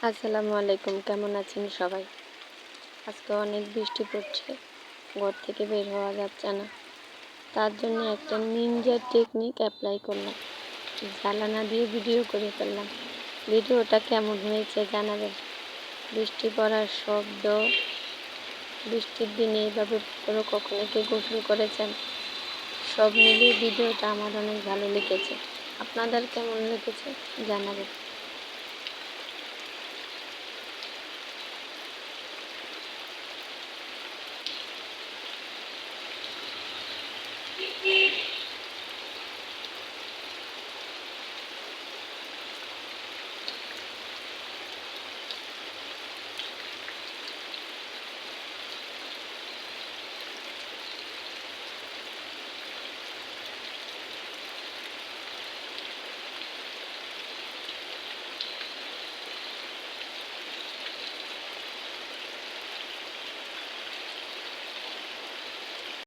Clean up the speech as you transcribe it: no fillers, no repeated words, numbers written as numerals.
আসসালামু আলাইকুম, কেমন আছেন সবাই? আজকে অনেক বৃষ্টি পড়ছে, ঘর থেকে বের হওয়া যাচ্ছে না। তার জন্য একটা নিনজা টেকনিক অ্যাপ্লাই করলাম। জানালা দিয়ে ভিডিও করে ফেললাম। ভিডিওটা কেমন হয়েছে জানাবেন। বৃষ্টি পড়ার শব্দ, বৃষ্টির দিনে এইভাবে কখনো কেউ গোসল করেছেন? সব মিলিয়ে ভিডিওটা আমার অনেক ভালো লেগেছে। আপনাদের কেমন লেগেছে জানাবেন।